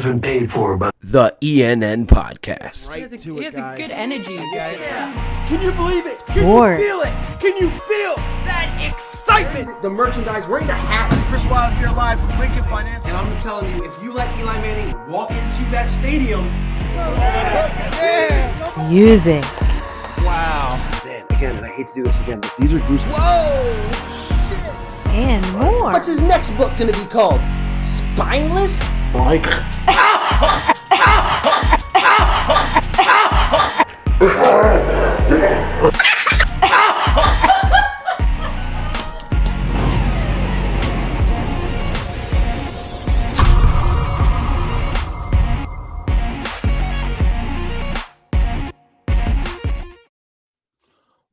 been paid for by the ENN podcast. He has a good energy, you guys. Yeah. Can you believe it? Sports. Can you feel it? Can you feel that excitement? The merchandise, wearing the hats. Chris Wild here live from Lincoln Financial. And I'm telling you, if you let Eli Manning walk into that stadium. Music. Wow. Man, again, and I hate to do this again, but these are goosebumps. Whoa! And more. What's his next book going to be called? Spineless? Mike.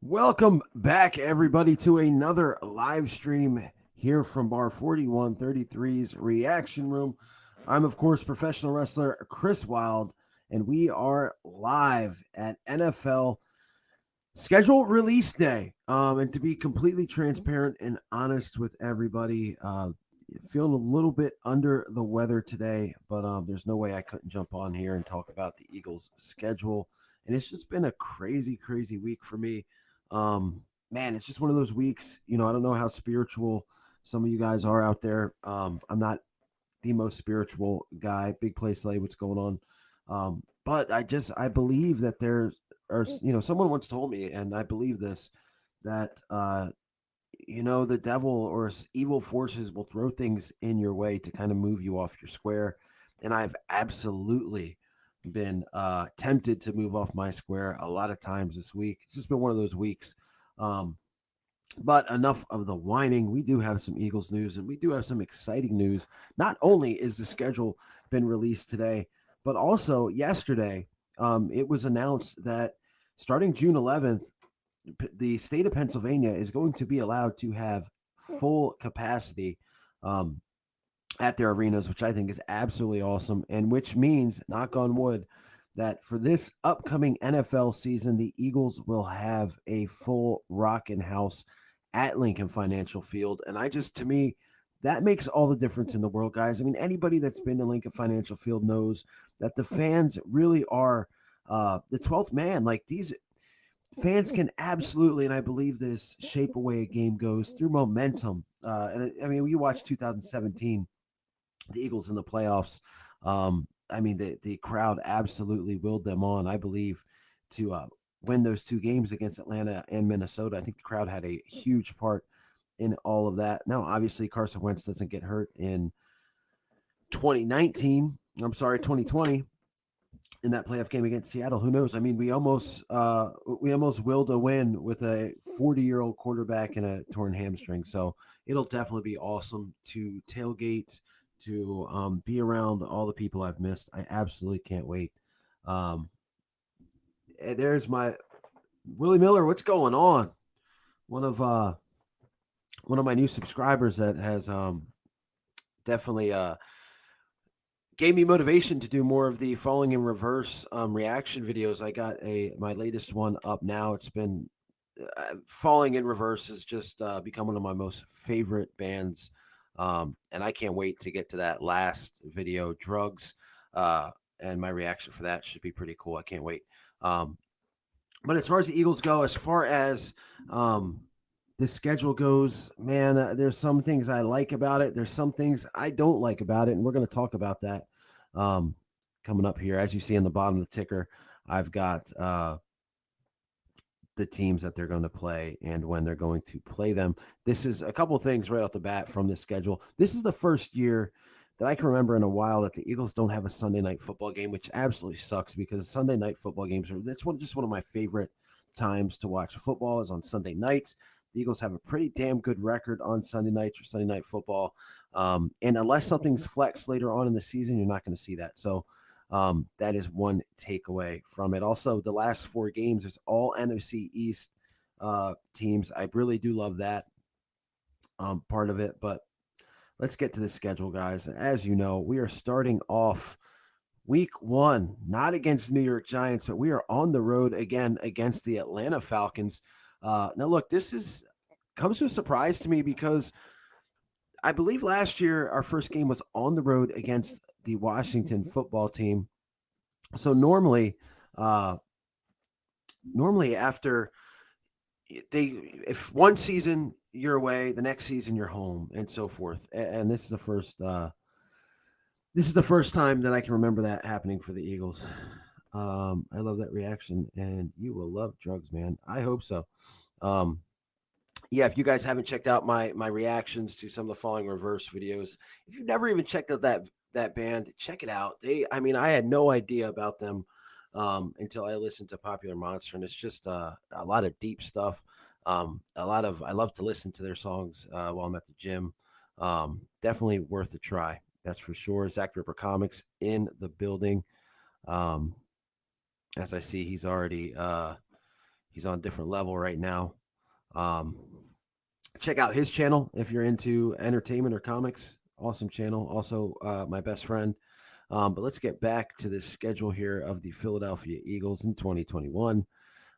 Welcome back, everybody, to another live stream here from Bar 4133's Reaction Room. I'm, of course, professional wrestler Chris Wild, and we are live at NFL schedule release day. And to be completely transparent and honest with everybody, feeling a little bit under the weather today, but there's no way I couldn't jump on here and talk about the Eagles' schedule. And it's just been a crazy, crazy week for me. Man, it's just one of those weeks, I don't know how spiritual some of you guys are out there. I'm not the most spiritual guy, big play slay, what's going on. But I believe that there are, someone once told me, and I believe this, that, the devil or evil forces will throw things in your way to kind of move you off your square. And I've absolutely been tempted to move off my square a lot of times this week. It's just been one of those weeks. But enough of the whining. We do have some Eagles news, and we do have some exciting news. Not only is the schedule been released today, but also yesterday, it was announced that starting June 11th, the state of Pennsylvania is going to be allowed to have full capacity at their arenas, which I think is absolutely awesome, and which means, knock on wood, that for this upcoming NFL season, the Eagles will have a full rockin' house at Lincoln Financial Field. And to me, that makes all the difference in the world, guys. I mean, anybody that's been to Lincoln Financial Field knows that the fans really are the 12th man. Like, these fans can absolutely, and I believe this, shape away a game goes through momentum. We watched 2017. The Eagles in the playoffs. The crowd absolutely willed them on, I believe, to win those two games against Atlanta and Minnesota. I think the crowd had a huge part in all of that. Now, obviously, Carson Wentz doesn't get hurt in 2020 in that playoff game against Seattle. Who knows? I mean, we almost willed a win with a 40-year-old quarterback and a torn hamstring. So it'll definitely be awesome to tailgate, to be around all the people I've missed. I absolutely can't wait. There's my Willie Miller. What's going on? One of my new subscribers that has definitely gave me motivation to do more of the falling in reverse reaction videos. I got my latest one up now. It's been falling in reverse has just become one of my most favorite bands. And I can't wait to get to that last video, drugs, and my reaction for that should be pretty cool. I can't wait. But as far as the Eagles go, as far as the schedule goes, man, there's some things I like about it. There's some things I don't like about it, and we're going to talk about that coming up here. As you see in the bottom of the ticker, I've got the teams that they're going to play and when they're going to play them. This is a couple of things right off the bat from the schedule. This is the first year that I can remember in a while that the Eagles don't have a Sunday night football game, which absolutely sucks because Sunday night football games that's just one of my favorite times to watch football is on Sunday nights. The Eagles have a pretty damn good record on Sunday nights or Sunday night football. And unless something's flexed later on in the season, you're not going to see that. So that is one takeaway from it. Also, the last four games is all NFC East teams. I really do love that part of it. But let's get to the schedule, guys. As you know, we are starting off week one, not against New York Giants, but we are on the road again against the Atlanta Falcons. Now, look, this comes to a surprise to me because I believe last year our first game was on the road against the Washington football team. So normally after if one season you're away, the next season you're home, and so forth. And this is the first time that I can remember that happening for the Eagles. I love that reaction, and you will love drugs, man. I hope so. Yeah, if you guys haven't checked out my reactions to some of the following reverse videos, if you've never even checked out that band, check it out. I had no idea about them until I listened to Popular Monster, and it's just a lot of deep stuff. I love to listen to their songs while I'm at the gym. Definitely worth a try. That's for sure. Zach Ripper Comics in the building. As I see, he's already he's on a different level right now. Check out his channel if you're into entertainment or comics. Awesome channel. Also, my best friend. But let's get back to this schedule here of the Philadelphia Eagles in 2021.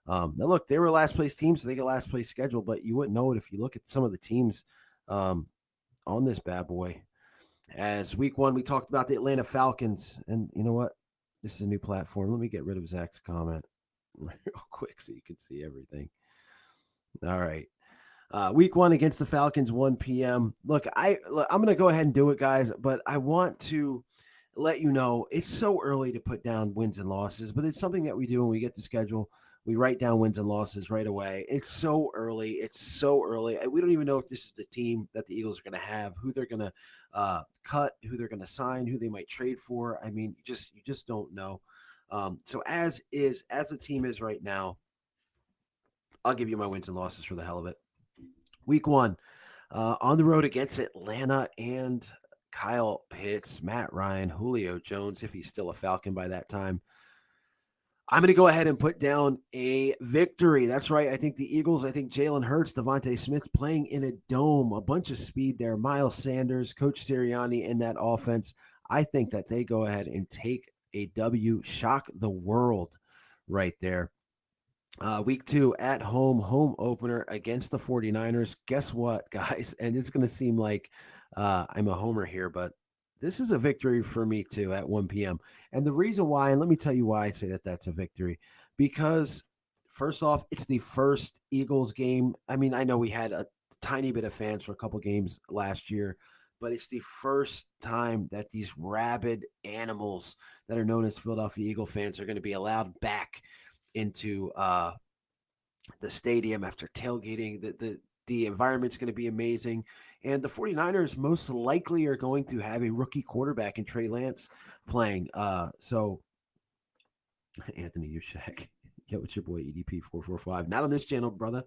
Now, look, they were a last place team, so they got last place schedule, but you wouldn't know it if you look at some of the teams on this bad boy. As week 1, we talked about the Atlanta Falcons, and you know what? This is a new platform. Let me get rid of Zach's comment real quick so you can see everything. All right. Week 1 against the Falcons, 1 p.m. Look, I'm going to go ahead and do it, guys, but I want to let you know it's so early to put down wins and losses, but it's something that we do when we get the schedule. We write down wins and losses right away. It's so early. We don't even know if this is the team that the Eagles are going to have, who they're going to cut, who they're going to sign, who they might trade for. I mean, you just don't know. So as the team is right now, I'll give you my wins and losses for the hell of it. Week 1, on the road against Atlanta and Kyle Pitts, Matt Ryan, Julio Jones, if he's still a Falcon by that time. I'm going to go ahead and put down a victory. That's right. I think the Eagles, Jalen Hurts, Devontae Smith playing in a dome, a bunch of speed there. Miles Sanders, Coach Sirianni in that offense. I think that they go ahead and take a W, shock the world right there. Week 2 at home opener against the 49ers. Guess what, guys? And it's going to seem like I'm a homer here, but this is a victory for me too at 1 p.m. And the reason why, and let me tell you why I say that that's a victory, because first off, it's the first Eagles game. I mean, I know we had a tiny bit of fans for a couple games last year, but it's the first time that these rabid animals that are known as Philadelphia Eagle fans are going to be allowed back into the stadium after tailgating. The environment's going to be amazing. And the 49ers most likely are going to have a rookie quarterback in Trey Lance playing. So Anthony Ushak, get with your boy EDP 445. Not on this channel, brother.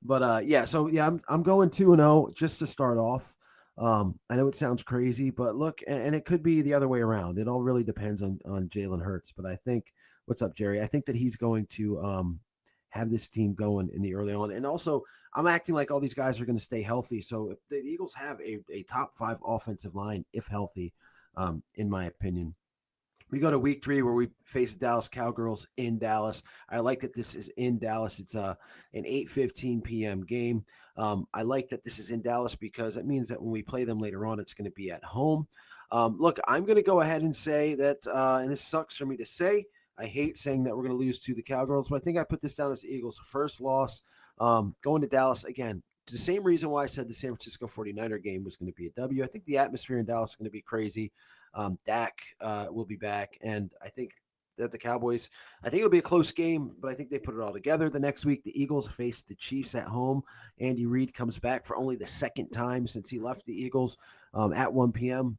But I'm going 2-0 just to start off. I know it sounds crazy, but look, and it could be the other way around. It all really depends on Jalen Hurts. But I think, what's up, Jerry? I think that he's going to have this team going in the early on. And also, I'm acting like all these guys are going to stay healthy. So if the Eagles have a top 5 offensive line, if healthy, in my opinion. We go to week 3 where we face Dallas Cowgirls in Dallas. I like that this is in Dallas. It's an 8:15 p.m. game. I like that this is in Dallas because it means that when we play them later on, it's going to be at home. Look, I'm going to go ahead and say that, and this sucks for me to say, I hate saying that we're going to lose to the Cowgirls, but I think I put this down as the Eagles' first loss. Going to Dallas, again, the same reason why I said the San Francisco 49er game was going to be a W. I think the atmosphere in Dallas is going to be crazy. Dak will be back, and I think that the Cowboys, I think it'll be a close game, but I think they put it all together. The next week, the Eagles face the Chiefs at home. Andy Reid comes back for only the second time since he left the Eagles at 1 p.m.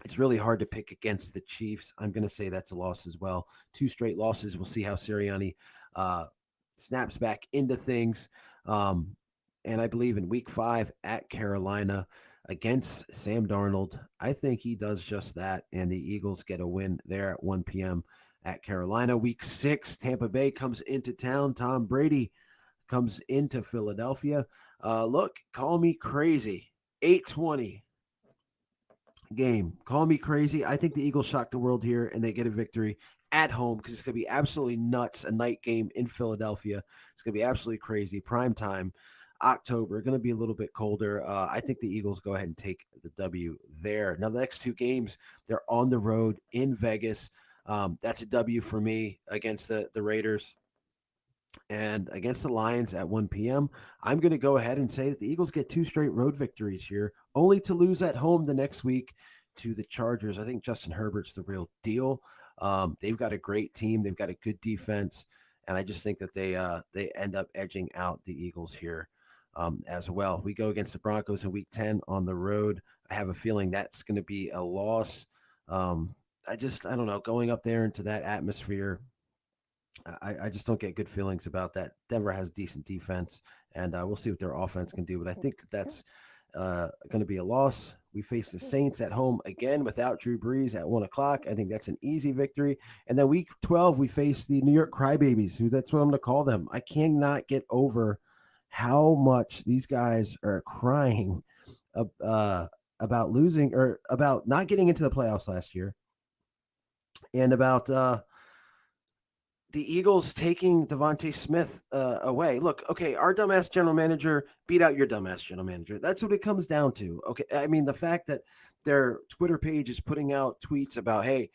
It's really hard to pick against the Chiefs. I'm going to say that's a loss as well. 2 straight losses. We'll see how Sirianni snaps back into things. And I believe in week 5 at Carolina against Sam Darnold, I think he does just that, and the Eagles get a win there at 1 p.m. at Carolina. Week 6, Tampa Bay comes into town. Tom Brady comes into Philadelphia. Look, call me crazy. 8:20 game. Call me crazy. I think the Eagles shock the world here, and they get a victory at home because it's going to be absolutely nuts. A night game in Philadelphia. It's going to be absolutely crazy. Prime time. October, going to be a little bit colder. I think the Eagles go ahead and take the W there. Now, the next two games, they're on the road in Vegas. That's a W for me against the Raiders and against the Lions at 1 p.m. I'm going to go ahead and say that the Eagles get two straight road victories here, only to lose at home the next week to the Chargers. I think Justin Herbert's the real deal. They've got a great team. They've got a good defense. And I just think that they end up edging out the Eagles here as well. We go against the Broncos in Week 10 on the road. I have a feeling that's going to be a loss. I don't know, going up there into that atmosphere, I just don't get good feelings about that. Denver has decent defense, and we'll see what their offense can do. But I think that's going to be a loss. We face the Saints at home again without Drew Brees at 1 o'clock. I think that's an easy victory. And then Week 12, we face the New York Crybabies, that's what I'm going to call them. I cannot get over how much these guys are crying about losing or about not getting into the playoffs last year, and about the Eagles taking Devontae Smith away. Look, okay, our dumbass general manager beat out your dumbass general manager. That's what it comes down to. Okay, I mean, the fact that their Twitter page is putting out tweets about, hey,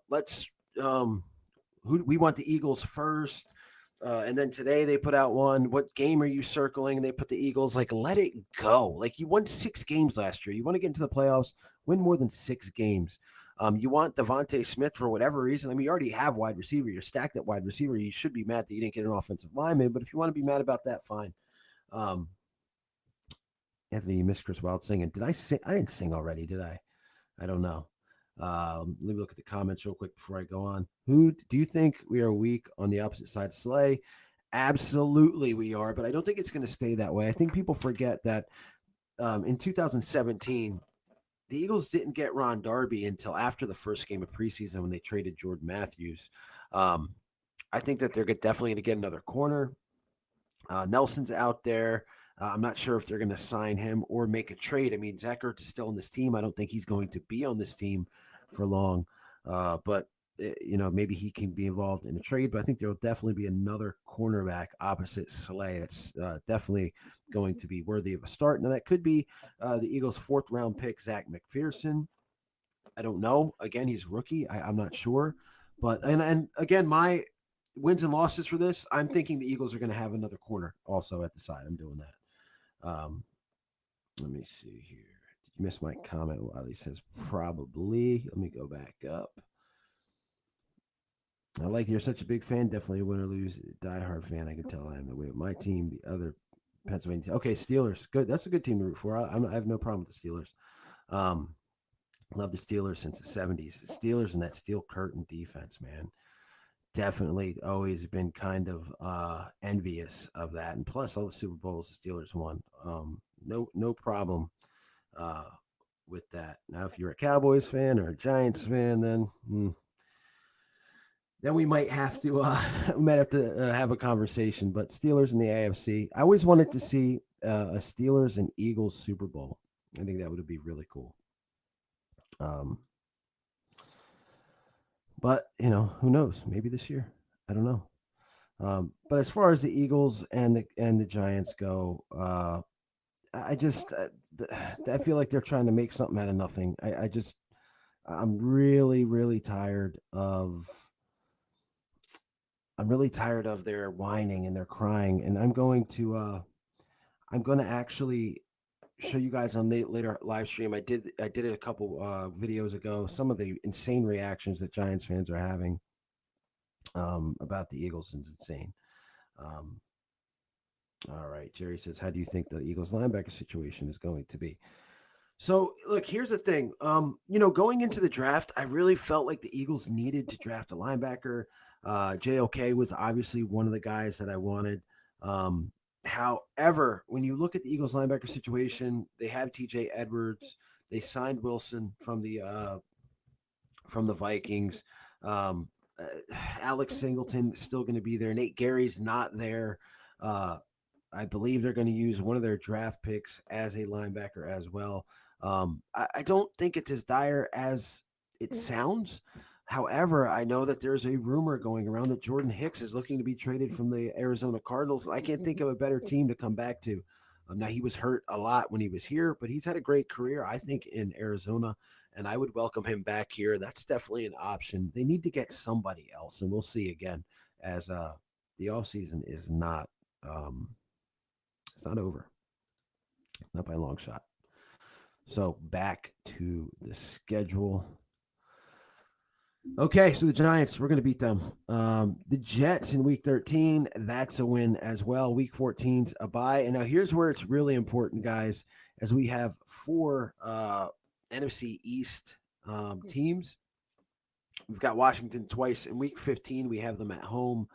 let's we want the Eagles first. And then today they put out one, what game are you circling? And they put the Eagles, like, let it go. Like, you won 6 games last year. You want to get into the playoffs, win more than 6 games. You want Devontae Smith for whatever reason. I mean, you already have wide receiver. You're stacked at wide receiver. You should be mad that you didn't get an offensive lineman. But if you want to be mad about that, fine. Anthony, you missed Chris Wilde singing. Did I sing? I didn't sing already, did I? I don't know. Let me look at the comments real quick before I go on. Who do you think we are weak on the opposite side of Slay? Absolutely we are, but I don't think it's going to stay that way. I think people forget that in 2017, the Eagles didn't get Ron Darby until after the first game of preseason when they traded Jordan Matthews. I think that they're definitely going to get another corner. Nelson's out there. I'm not sure if they're going to sign him or make a trade. I mean, Zach Ertz is still on this team. I don't think he's going to be on this team for long. But maybe he can be involved in a trade. But I think there will definitely be another cornerback opposite Slay. That's definitely going to be worthy of a start. Now, that could be the Eagles' 4th round pick, Zach McPherson. I don't know. Again, he's rookie. I'm not sure. But and again, my wins and losses for this, I'm thinking the Eagles are going to have another corner also at the side. I'm doing that. Let me see here. Did you miss my comment? Wiley says probably. Let me go back up. I like you're such a big fan. Definitely a win or lose. Diehard fan. I can tell I am the way with my team. The other Pennsylvania team. Okay, Steelers. Good. That's a good team to root for. I have no problem with the Steelers. Love the Steelers since the 70s. The Steelers and that steel curtain defense, man. Definitely always been kind of envious of that. And plus all the Super Bowls the Steelers won. No problem with that. Now, if you're a Cowboys fan or a Giants fan, then we might have to have a conversation. But Steelers in the AFC, I always wanted to see a Steelers and Eagles Super Bowl. I think that would be really cool. But, who knows? Maybe this year. I don't know. But as far as the Eagles and the Giants go, I feel like they're trying to make something out of nothing. I'm really, really tired of their whining and their crying. And I'm going to actually show you guys on the later live stream. I did it a couple videos ago. Some of the insane reactions that Giants fans are having about the Eagles is insane. All right, Jerry says, how do you think the Eagles linebacker situation is going to be? So, look, here's the thing. Going into the draft, I really felt like the Eagles needed to draft a linebacker. JOK was obviously one of the guys that I wanted. However, when you look at the Eagles linebacker situation, they have TJ Edwards. They signed Wilson from the Vikings. Alex Singleton is still going to be there. Nate Gary's not there. I believe they're going to use one of their draft picks as a linebacker as well. I don't think it's as dire as it sounds. However, I know that there's a rumor going around that Jordan Hicks is looking to be traded from the Arizona Cardinals. I can't think of a better team to come back to. Now, he was hurt a lot when he was here, but he's had a great career, I think, in Arizona, and I would welcome him back here. That's definitely an option. They need to get somebody else, and we'll see again as the offseason is not it's not over, not by a long shot. So back to the schedule. Okay, so the Giants, we're going to beat them. The Jets in week 13, that's a win as well. Week 14's a bye. And now here's where it's really important, guys, as we have 4 NFC East teams. We've got Washington twice. In week 15, we have them at home.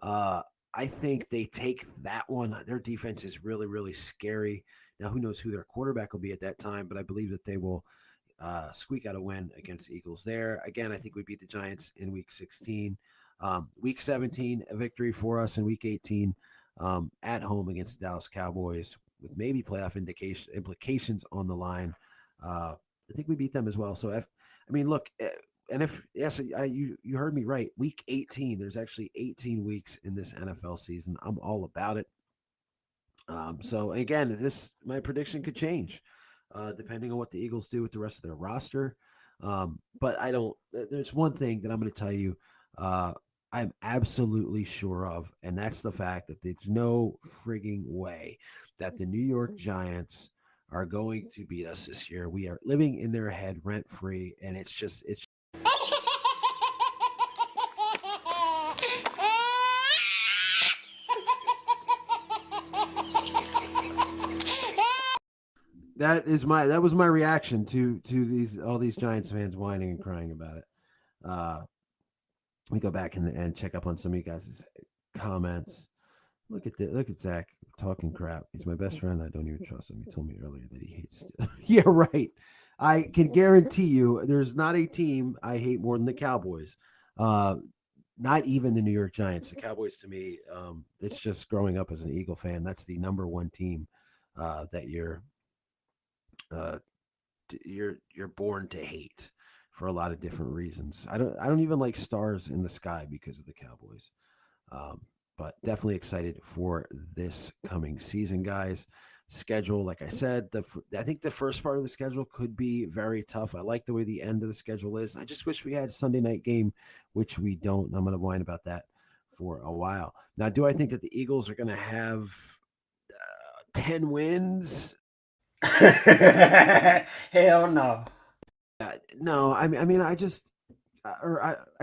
I think they take that one. Their defense is really, really scary. Now, who knows who their quarterback will be at that time, but I believe that they will squeak out a win against the Eagles there. Again, I think we beat the Giants in week 16. Week 17, a victory for us in week 18 at home against the Dallas Cowboys with maybe playoff implications on the line. I think we beat them as well. So, look, and if, yes, you heard me right, week 18, there's actually 18 weeks in this NFL season. I'm all about it. So again, my prediction could change depending on what the Eagles do with the rest of their roster. But there's one thing that I'm going to tell you I'm absolutely sure of, and that's the fact that there's no frigging way that the New York Giants are going to beat us this year. We are living in their head rent free, and it's that was my reaction to all these Giants fans whining and crying about it. Let me go back and check up on some of you guys' comments. Look at Zach talking crap. He's my best friend. I don't even trust him. He told me earlier that he hates Steelers. Yeah, right. I can guarantee you there's not a team I hate more than the Cowboys. Not even the New York Giants. The Cowboys, to me, it's just growing up as an Eagle fan. That's the number one team that you're born to hate for a lot of different reasons. I don't even like stars in the sky because of the Cowboys. But definitely excited for this coming season, guys. Schedule, like I said, I think the first part of the schedule could be very tough. I like the way the end of the schedule is. I just wish we had a Sunday night game, which we don't. And I'm going to whine about that for a while. Now, do I think that the Eagles are going to have 10 wins? Hell no. No, I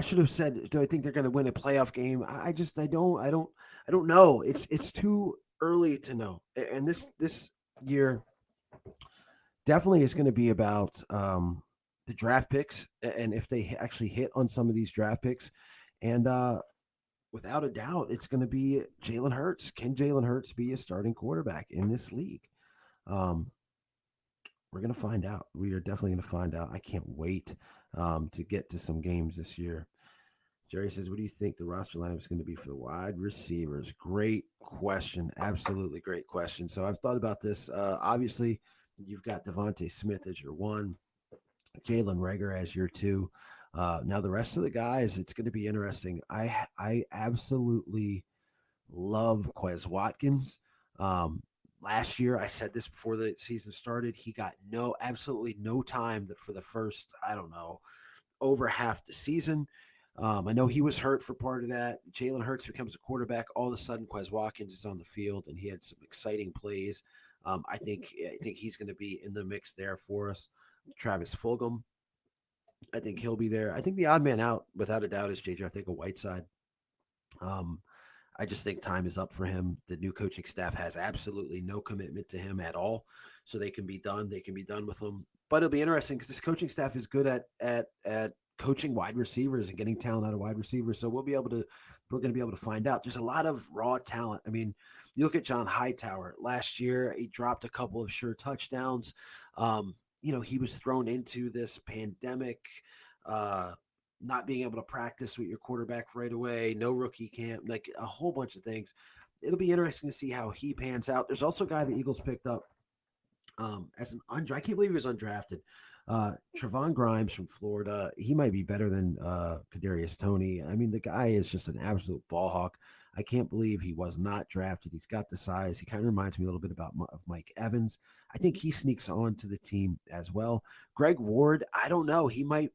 should have said, do I think they're going to win a playoff game? I don't know. It's too early to know. And this year definitely is going to be about the draft picks and if they actually hit on some of these draft picks. And without a doubt, it's going to be Jalen Hurts. Can Jalen Hurts be a starting quarterback in this league? We're going to find out. We are definitely going to find out. I can't wait to get to some games this year. Jerry says, what do you think the roster lineup is going to be for the wide receivers? Great question. Absolutely great question. So I've thought about this. Obviously, you've got Devontae Smith as your 1, Jalen Reagor as your 2. Now, the rest of the guys, it's going to be interesting. I absolutely love Quez Watkins. Last year, I said this before the season started, he got absolutely no time for the first, over half the season. I know he was hurt for part of that. Jalen Hurts becomes a quarterback. All of a sudden, Quez Watkins is on the field, and he had some exciting plays. I think he's going to be in the mix there for us. Travis Fulgham, I think he'll be there. I think the odd man out, without a doubt, is J.J. Whiteside. I just think time is up for him. The new coaching staff has absolutely no commitment to him at all. So they can be done. They can be done with him. But it'll be interesting because this coaching staff is good at coaching wide receivers and getting talent out of wide receivers. So we're going to be able to find out. There's a lot of raw talent. I mean, you look at John Hightower. Last year, he dropped a couple of sure touchdowns. He was thrown into this pandemic, not being able to practice with your quarterback right away, no rookie camp, like a whole bunch of things. It'll be interesting to see how he pans out. There's also a guy the Eagles picked up as an I can't believe he was undrafted. Trevon Grimes from Florida, he might be better than Kadarius Toney. I mean, the guy is just an absolute ball hawk. I can't believe he was not drafted. He's got the size. He kind of reminds me a little bit of Mike Evans. I think he sneaks on to the team as well. Greg Ward, I don't know. He might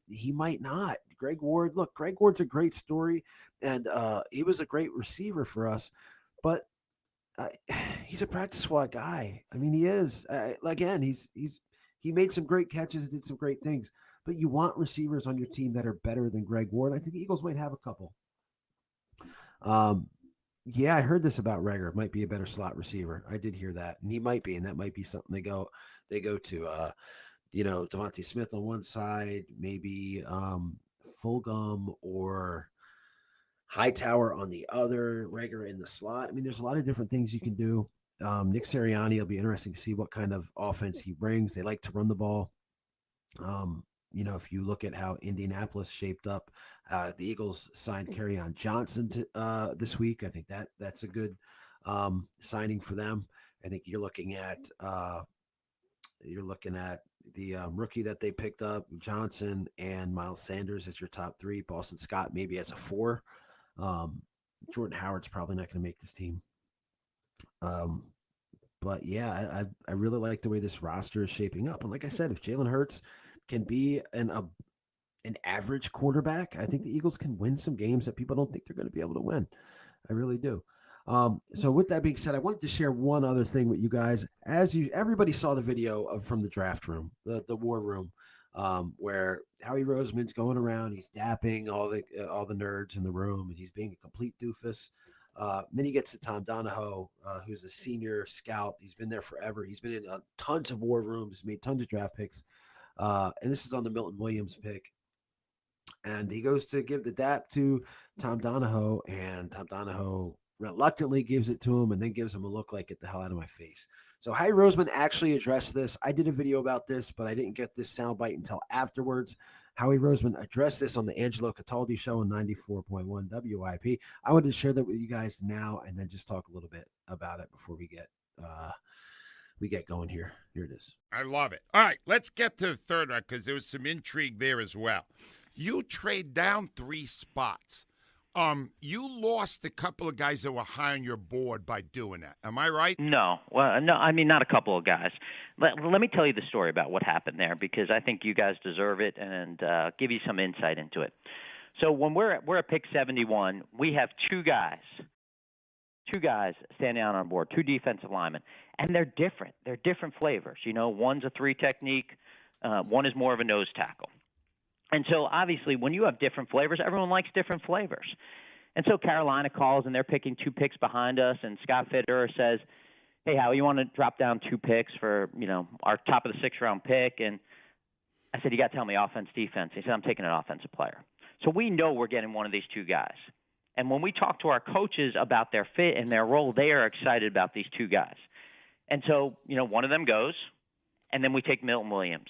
not. Greg Ward, look, Greg Ward's a great story, and he was a great receiver for us, but he's a practice squad guy. I mean, he is. Again, he made some great catches, did some great things, but you want receivers on your team that are better than Greg Ward. I think the Eagles might have a couple. Yeah, I heard this about Reagor. Might be a better slot receiver. I did hear that, and he might be, and that might be something they go to. Devontae Smith on one side, maybe Fulgham or Hightower on the other, Reagor in the slot. I mean, there's a lot of different things you can do. Nick Sirianni, it'll be interesting to see what kind of offense he brings. They like to run the ball. If you look at how Indianapolis shaped up, the Eagles signed Kerryon Johnson this week. I think that's a good signing for them. I think you're looking at the rookie that they picked up, Johnson and Miles Sanders as your top three. Boston Scott maybe as a 4. Jordan Howard's probably not going to make this team. But yeah, I really like the way this roster is shaping up. And like I said, if Jalen Hurts can be an average quarterback, I think the Eagles can win some games that people don't think they're going to be able to win. I really do. So with that being said, I wanted to share one other thing with you guys. Everybody saw the video from the draft room, the war room, where Howie Roseman's going around, he's dapping all the nerds in the room, and he's being a complete doofus. Then he gets to Tom Donahoe, who's a senior scout. He's been there forever. He's been in tons of war rooms, made tons of draft picks. And this is on the Milton Williams pick. And he goes to give the dap to Tom Donahoe, and Tom Donahoe reluctantly gives it to him and then gives him a look like, get the hell out of my face. So Howie Roseman actually addressed this. I did a video about this, but I didn't get this soundbite until afterwards. Howie Roseman addressed this on the Angelo Cataldi show on 94.1 WIP. I wanted to share that with you guys now and then just talk a little bit about it before we get going here. Here it is. I love it. All right, let's get to the third round because there was some intrigue there as well. You trade down 3 spots. You lost a couple of guys that were high on your board by doing that. Am I right? No. Well, no, I mean, not a couple of guys. Let me tell you the story about what happened there because I think you guys deserve it and give you some insight into it. So when we're at pick 71, we have two guys standing out on board, 2 defensive linemen, and they're different. They're different flavors. One's a 3 technique, one is more of a nose tackle. And so, obviously, when you have different flavors, everyone likes different flavors. And so Carolina calls, and they're picking 2 picks behind us, and Scott Fitterer says, hey, Howie, you want to drop down 2 picks for, our top of the 6th-round pick? And I said, you got to tell me offense, defense. He said, I'm taking an offensive player. So we know we're getting one of these 2 guys. And when we talk to our coaches about their fit and their role, they are excited about these 2 guys. And so, one of them goes, and then we take Milton Williams.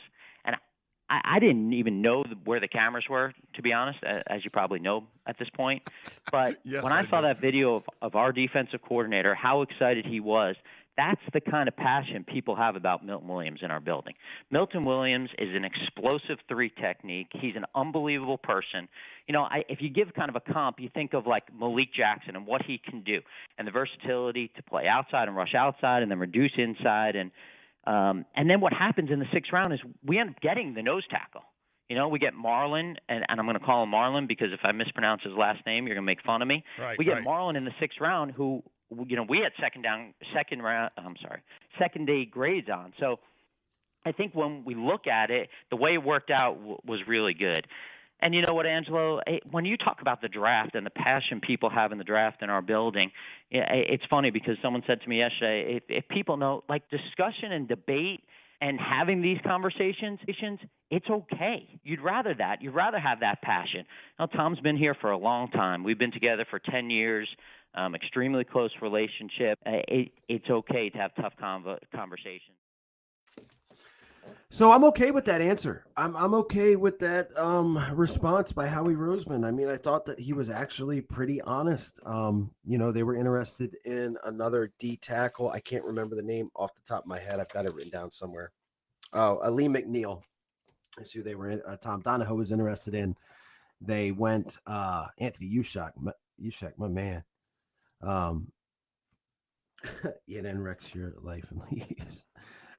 I didn't even know where the cameras were, to be honest, as you probably know at this point. But yes, when I saw that video of our defensive coordinator, how excited he was, that's the kind of passion people have about Milton Williams in our building. Milton Williams is an explosive 3 technique. He's an unbelievable person. If you give kind of a comp, you think of like Malik Jackson and what he can do and the versatility to play outside and rush outside and then reduce inside and then what happens in the 6th round is we end up getting the nose tackle. We get Marlon, and I'm going to call him Marlon because if I mispronounce his last name, you're going to make fun of me. Right, we get Marlon in the 6th round who, we had second day grades on. So I think when we look at it, the way it worked out was really good. And you know what, Angelo, when you talk about the draft and the passion people have in the draft in our building, it's funny because someone said to me yesterday, if people know, like discussion and debate and having these conversations, it's okay. You'd rather that. You'd rather have that passion. Now, Tom's been here for a long time. We've been together for 10 years, extremely close relationship. It's okay to have tough conversations. So I'm okay with that answer. I'm okay with that response by Howie Roseman. I mean, I thought that he was actually pretty honest. They were interested in another D tackle. I can't remember the name off the top of my head. I've got it written down somewhere. Oh, Lee McNeil. That's who they were in. Tom Donahoe was interested in. They went Anthony Ushak, my man. Yeah, then wrecks your life and leaves.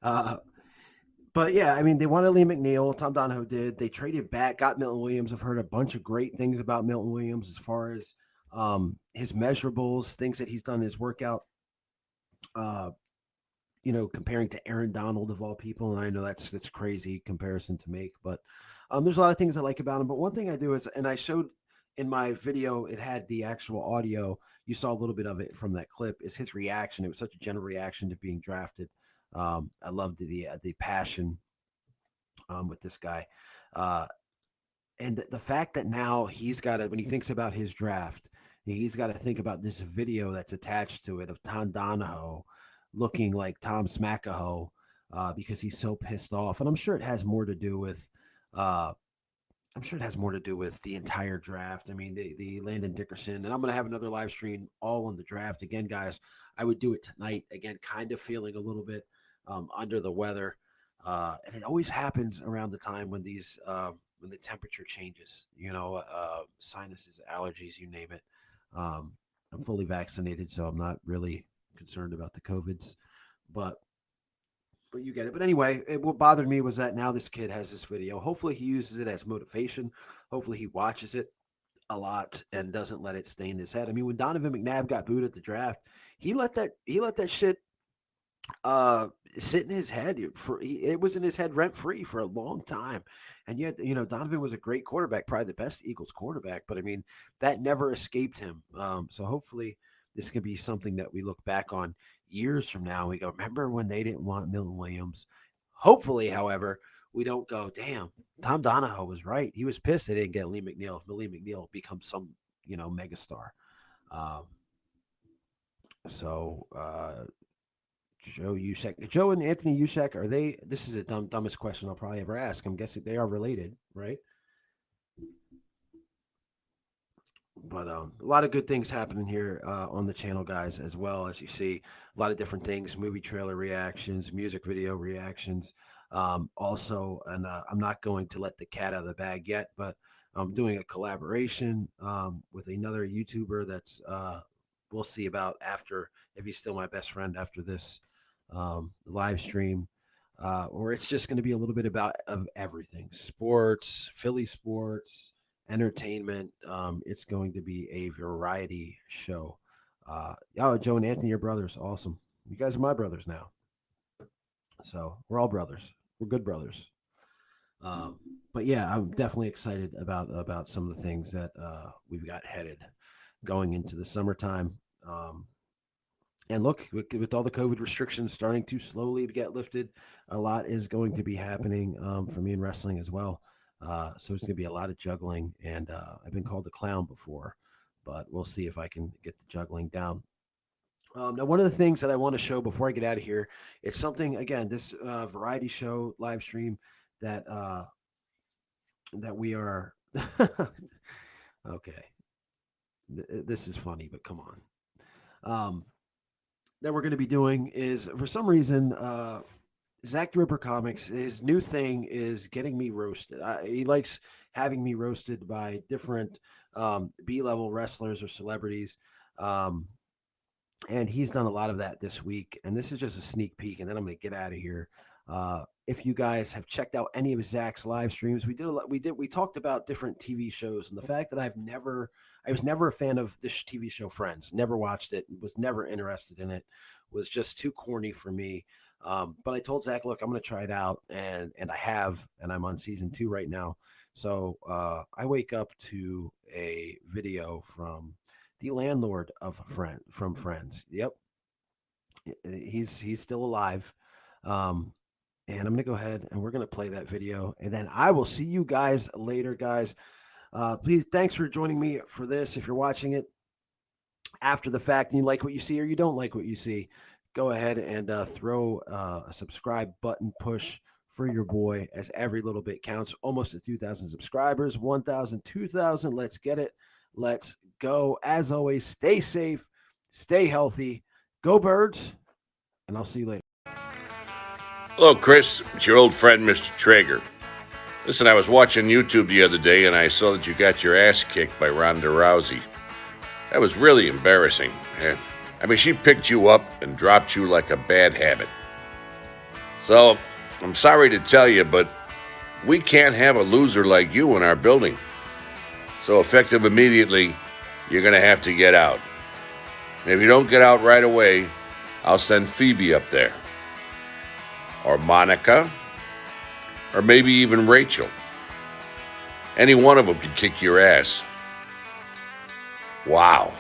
But yeah, I mean, they wanted Lee McNeil. Tom Donahoe did. They traded back, got Milton Williams. I've heard a bunch of great things about Milton Williams as far as his measurables, things that he's done in his workout. Comparing to Aaron Donald of all people, and I know that's crazy comparison to make, but there's a lot of things I like about him. But one thing I do is, and I showed in my video, it had the actual audio. You saw a little bit of it from that clip. Is his reaction? It was such a general reaction to being drafted. I loved the passion with this guy, and the fact that now he's got to, when he thinks about his draft, he's got to think about this video that's attached to it of Tom Donahoe looking like Tom Smackahoe because he's so pissed off, and I'm sure it has more to do with. I'm sure it has more to do with the entire draft. I mean, the Landon Dickerson, and I'm going to have another live stream all on the draft again, guys. I would do it tonight again, kind of feeling a little bit under the weather, and it always happens around the time when these when the temperature changes. Sinuses, allergies, you name it. I'm fully vaccinated, so I'm not really concerned about the COVIDs, but you get it. But anyway, what bothered me was that now this kid has this video. Hopefully he uses it as motivation. Hopefully he watches it a lot and doesn't let it stay in his head. I mean, when Donovan McNabb got booed at the draft, he let that shit sit in his head. It was in his head rent free for a long time. And yet, Donovan was a great quarterback, probably the best Eagles quarterback. But I mean, that never escaped him. So hopefully this can be something that we look back on years from now. We go, remember when they didn't want Milton Williams? Hopefully, however, we don't go, damn, Tom Donahoe was right. He was pissed they didn't get Lee McNeil. If Lee McNeil becomes some, megastar. Joe and Anthony Ushak, are they? This is the dumbest question I'll probably ever ask. I'm guessing they are related, right? But a lot of good things happening here on the channel, guys, as well as you see a lot of different things, movie trailer reactions, music video reactions. Also, and I'm not going to let the cat out of the bag yet, but I'm doing a collaboration with another YouTuber that's we'll see about after, if he's still my best friend after this live stream, or it's just going to be a little bit of everything, sports, Philly sports, entertainment. It's going to be a variety show. Joe and Anthony, your brothers. Awesome. You guys are my brothers now. So we're all brothers. We're good brothers. But yeah, I'm definitely excited about some of the things that we've got headed going into the summertime. And look, with all the COVID restrictions starting to slowly get lifted, a lot is going to be happening for me in wrestling as well. So it's going to be a lot of juggling, and I've been called a clown before, but we'll see if I can get the juggling down. Now, one of the things that I want to show before I get out of here, it's something, again, this variety show live stream that we are okay. This is funny, but come on. That we're going to be doing is, for some reason, Zach the Ripper Comics, his new thing is getting me roasted. He likes having me roasted by different B-level wrestlers or celebrities. And he's done a lot of that this week. And this is just a sneak peek, and then I'm going to get out of here. If you guys have checked out any of Zach's live streams, we talked about different TV shows, and the fact that I was never a fan of this TV show Friends, never watched it, was never interested in it, was just too corny for me. But I told Zach, look, I'm going to try it out, and I have, and I'm on season 2 right now. So I wake up to a video from the landlord of from Friends. Yep, he's still alive. And I'm going to go ahead and we're going to play that video, and then I will see you guys later, guys. Please, thanks for joining me for this. If you're watching it after the fact and you like what you see or you don't like what you see, go ahead and throw a subscribe button push for your boy, as every little bit counts. Almost at 2,000 subscribers, 1,000, 2,000. Let's get it. Let's go. As always, stay safe, stay healthy, go Birds, and I'll see you later. Hello, Chris. It's your old friend, Mr. Traeger. Listen, I was watching YouTube the other day, and I saw that you got your ass kicked by Ronda Rousey. That was really embarrassing. I mean, she picked you up and dropped you like a bad habit. So, I'm sorry to tell you, but we can't have a loser like you in our building. So, effective immediately, you're going to have to get out. And if you don't get out right away, I'll send Phoebe up there. Or Monica. Or maybe even Rachel. Any one of them could kick your ass. Wow.